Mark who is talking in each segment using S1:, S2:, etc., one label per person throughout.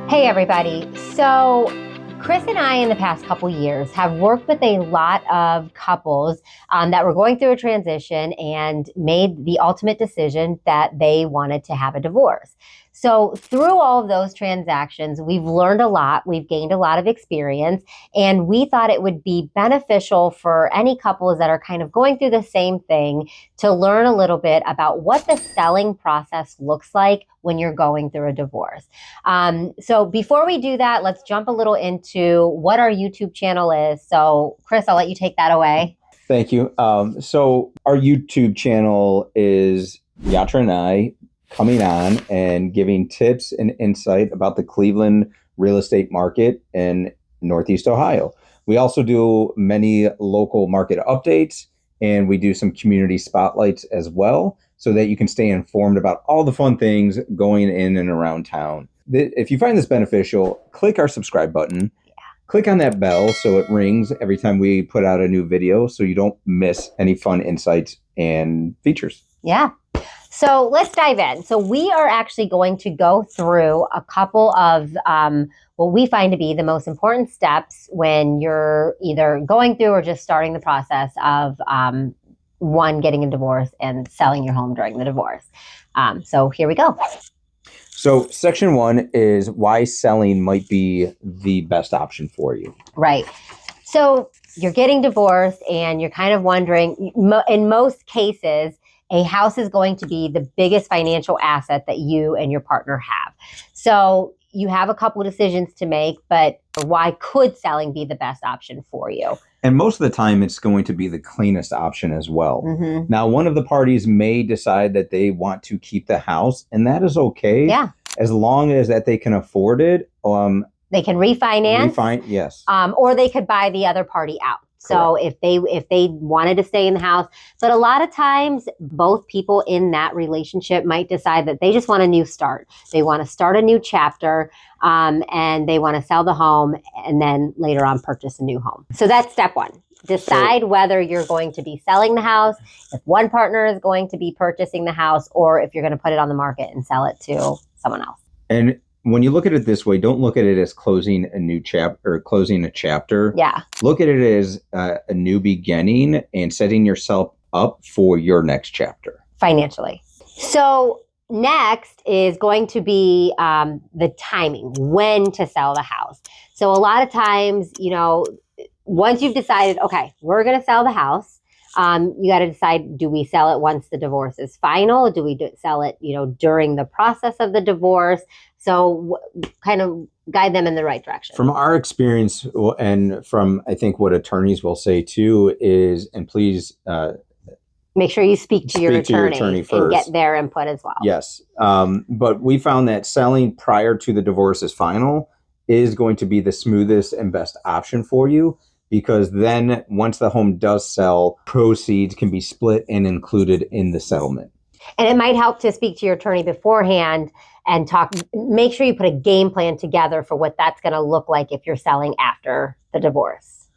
S1: Hey, everybody. So, Chris and I, in the past couple years, have worked with a lot of couples that were going through a transition and made the ultimate decision that they wanted to have a divorce. So, through all of those transactions, we've learned a lot, we've gained a lot of experience, and we thought it would be beneficial for any couples that are kind of going through the same thing to learn a little bit about what the selling process looks like when you're going through a divorce. So before we do that, let's jump a little into what our YouTube channel is. So Chris, I'll let you take that away.
S2: Thank you. So our YouTube channel is Yatra and I coming on and giving tips and insight about the Cleveland real estate market in Northeast Ohio. We also do many local market updates, and we do some community spotlights as well, so that you can stay informed about all the fun things going in and around town. If you find this beneficial, click our subscribe button. Click on that bell so it rings every time we put out a new video so you don't miss any fun insights and features.
S1: Yeah. So let's dive in. So we are actually going to go through a couple of what we find to be the most important steps when you're either going through or just starting the process of one, getting a divorce and selling your home during the divorce. So here we go.
S2: So section 1 is why selling might be the best option for you.
S1: Right. So you're getting divorced and you're kind of wondering, in most cases, a house is going to be the biggest financial asset that you and your partner have. So you have a couple of decisions to make, but why could selling be the best option for you?
S2: And most of the time, it's going to be the cleanest option as well.
S1: Mm-hmm.
S2: Now, one of the parties may decide that they want to keep the house, and that is okay.
S1: Yeah.
S2: As long as that they can afford it.
S1: They can refinance.
S2: Yes.
S1: Or they could buy the other party out. So if they wanted to stay in the house, but a lot of times both people in that relationship might decide that they just want a new start. They want to start a new chapter, and they want to sell the home and then later on purchase a new home. So that's step 1. Decide whether you're going to be selling the house, if one partner is going to be purchasing the house, or if you're going to put it on the market and sell it to someone else.
S2: And when you look at it this way, don't look at it as closing a new chapter or closing a chapter.
S1: Yeah.
S2: Look at it as a new beginning and setting yourself up for your next chapter.
S1: Financially. So next is going to be the timing, when to sell the house. So a lot of times, once you've decided, okay, we're going to sell the house, you got to decide, do we sell it once the divorce is final? Do we sell it, during the process of the divorce? So kind of guide them in the right direction.
S2: From our experience, and from I think what attorneys will say too is, and please
S1: make sure you speak to your attorney
S2: first
S1: and get their input as well.
S2: Yes. But we found that selling prior to the divorce is final is going to be the smoothest and best option for you, because then once the home does sell, proceeds can be split and included in the settlement.
S1: And it might help to speak to your attorney beforehand and make sure you put a game plan together for what that's going to look like if you're selling after the divorce.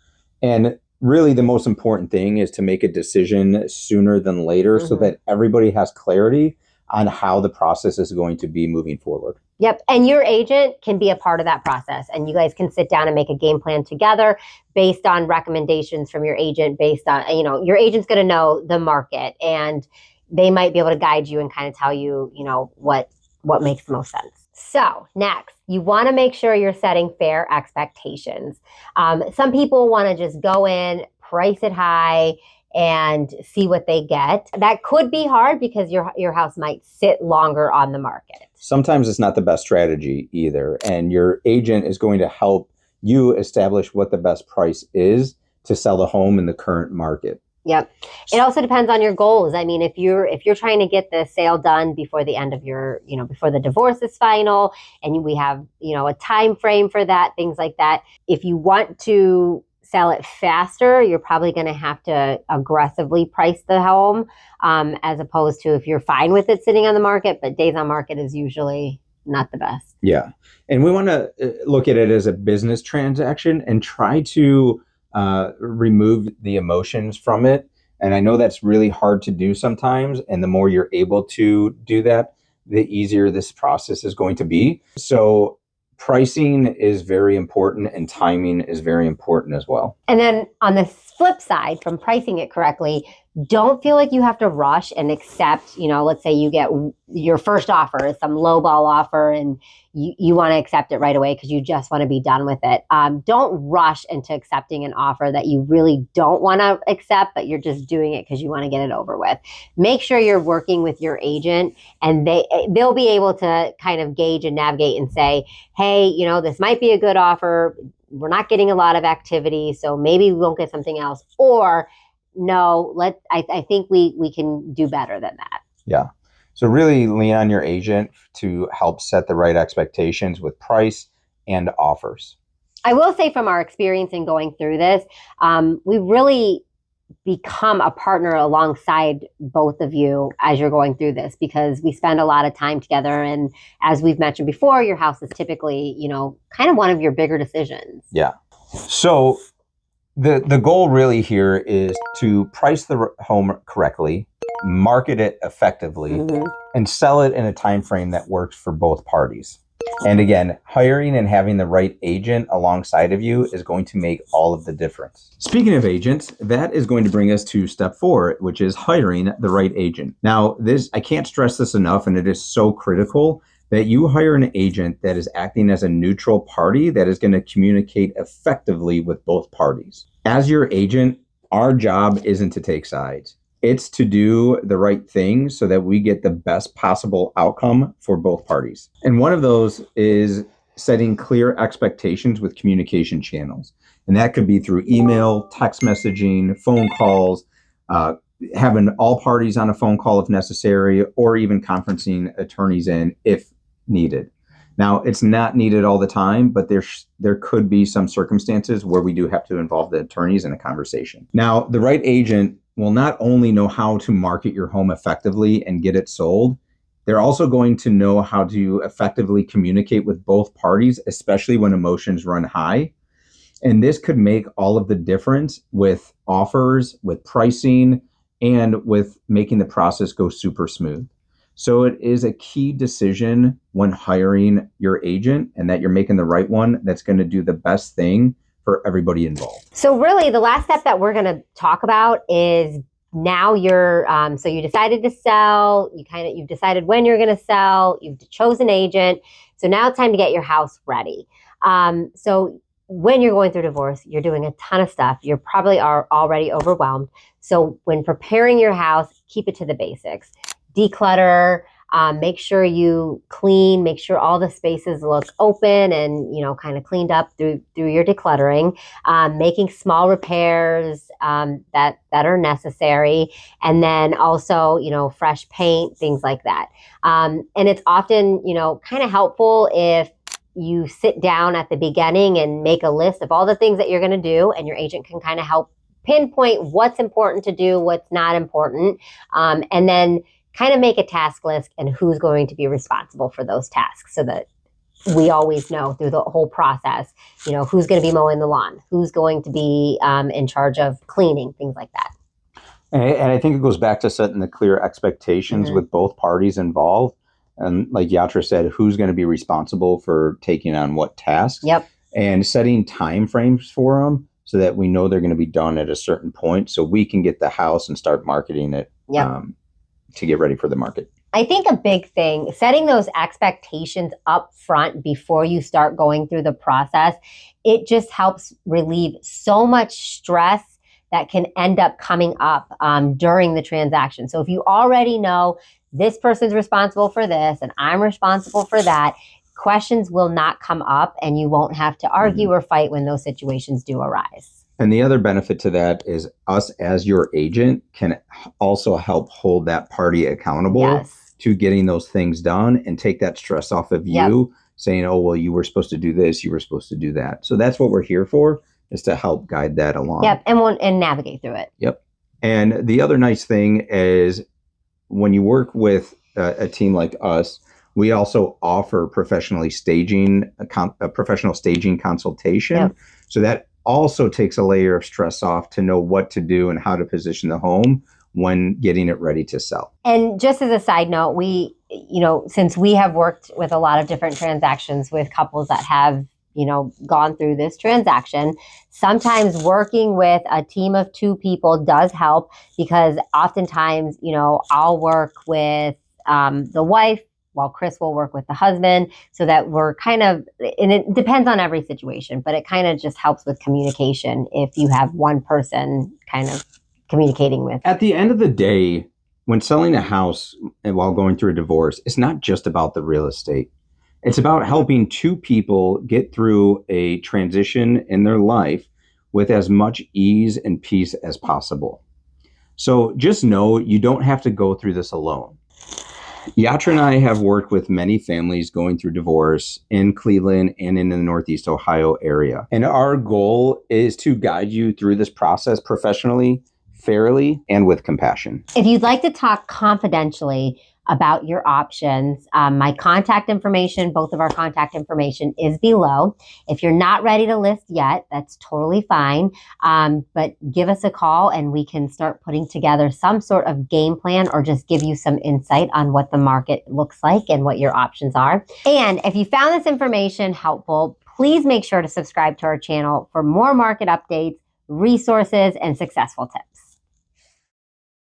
S2: And really the most important thing is to make a decision sooner than later, so that everybody has clarity on how the process is going to be moving forward.
S1: Yep. And your agent can be a part of that process, and you guys can sit down and make a game plan together based on recommendations from your agent, based on, your agent's going to know the market, and they might be able to guide you and kind of tell you, what makes the most sense. So next, you want to make sure you're setting fair expectations. Some people want to just go in, price it high, and see what they get. That could be hard because your house might sit longer on the market.
S2: Sometimes it's not the best strategy either. And your agent is going to help you establish what the best price is to sell the home in the current market.
S1: Yep. It also depends on your goals. I mean, if you're trying to get the sale done before the end of before the divorce is final, and we have, a time frame for that, things like that. If you want to sell it faster, you're probably going to have to aggressively price the home, as opposed to if you're fine with it sitting on the market, but days on market is usually not the best.
S2: Yeah. And we want to look at it as a business transaction and try to remove the emotions from it. And I know that's really hard to do sometimes. And the more you're able to do that, the easier this process is going to be. So Pricing is very important and timing is very important as well.
S1: And then on the flip side, from pricing it correctly, don't feel like you have to rush and accept, let's say you get your first offer is some lowball offer and you want to accept it right away because you just want to be done with it. Don't rush into accepting an offer that you really don't want to accept, but you're just doing it because you want to get it over with. Make sure you're working with your agent and they'll be able to kind of gauge and navigate and say, hey, this might be a good offer. We're not getting a lot of activity, so maybe we won't get something else. Or no, I think we can do better than that.
S2: Yeah. So really lean on your agent to help set the right expectations with price and offers.
S1: I will say from our experience in going through this, we really become a partner alongside both of you as you're going through this because we spend a lot of time together. And as we've mentioned before, your house is typically, kind of one of your bigger decisions.
S2: Yeah. So the goal really here is to price the home correctly, market it effectively, and sell it in a time frame that works for both parties. And again, hiring and having the right agent alongside of you is going to make all of the difference. Speaking of agents, that is going to bring us to step 4, which is hiring the right agent. Now, I can't stress this enough, and it is so critical that you hire an agent that is acting as a neutral party that is going to communicate effectively with both parties. As your agent, our job isn't to take sides. It's to do the right thing so that we get the best possible outcome for both parties. And one of those is setting clear expectations with communication channels. And that could be through email, text messaging, phone calls, having all parties on a phone call if necessary, or even conferencing attorneys in if needed. Now, it's not needed all the time, but there could be some circumstances where we do have to involve the attorneys in a conversation. Now, the right agent will not only know how to market your home effectively and get it sold, they're also going to know how to effectively communicate with both parties, especially when emotions run high. And this could make all of the difference with offers, with pricing, and with making the process go super smooth. So it is a key decision when hiring your agent and that you're making the right one that's going to do the best thing for everybody involved.
S1: So really the last step that we're going to talk about is now you're, so you decided to sell, you've decided when you're going to sell, you've chosen an agent. So now it's time to get your house ready. So when you're going through divorce, you're doing a ton of stuff. You probably are already overwhelmed. So when preparing your house, keep it to the basics. Declutter, make sure you clean, make sure all the spaces look open and, kind of cleaned up through your decluttering, making small repairs that are necessary. And then also, fresh paint, things like that. And it's often, kind of helpful if you sit down at the beginning and make a list of all the things that you're going to do, and your agent can kind of help pinpoint what's important to do, what's not important. And then kind of make a task list and who's going to be responsible for those tasks so that we always know through the whole process, who's going to be mowing the lawn, who's going to be in charge of cleaning, things like that.
S2: And I think it goes back to setting the clear expectations with both parties involved. And like Yatra said, who's going to be responsible for taking on what tasks.
S1: Yep.
S2: And setting time frames for them so that we know they're going to be done at a certain point so we can get the house and start marketing it.
S1: Yep.
S2: To get ready for the market.
S1: I think a big thing, setting those expectations up front before you start going through the process, it just helps relieve so much stress that can end up coming up during the transaction. So if you already know this person's responsible for this and I'm responsible for that, questions will not come up and you won't have to argue or fight when those situations do arise.
S2: And the other benefit to that is us as your agent can also help hold that party accountable to getting those things done and take that stress off of you, saying, oh, well, you were supposed to do this, you were supposed to do that. So that's what we're here for, is to help guide that along.
S1: Yep, and navigate through it.
S2: Yep. And the other nice thing is when you work with a team like us, we also offer professional staging consultation.
S1: Yep.
S2: So that also takes a layer of stress off to know what to do and how to position the home when getting it ready to sell.
S1: And just as a side note, we since we have worked with a lot of different transactions with couples that have, gone through this transaction, sometimes working with a team of two people does help because oftentimes, I'll work with the wife while Chris will work with the husband so that we're kind of, and it depends on every situation, but it kind of just helps with communication if you have one person kind of communicating with.
S2: At the end of the day, when selling a house and while going through a divorce, it's not just about the real estate. It's about helping two people get through a transition in their life with as much ease and peace as possible. So just know you don't have to go through this alone. Yatra and I have worked with many families going through divorce in Cleveland and in the Northeast Ohio area. And our goal is to guide you through this process professionally, fairly, and with compassion.
S1: If you'd like to talk confidentially about your options, my contact information, both of our contact information is below. If you're not ready to list yet, that's totally fine. But give us a call and we can start putting together some sort of game plan or just give you some insight on what the market looks like and what your options are. And if you found this information helpful, please make sure to subscribe to our channel for more market updates, resources, and successful tips.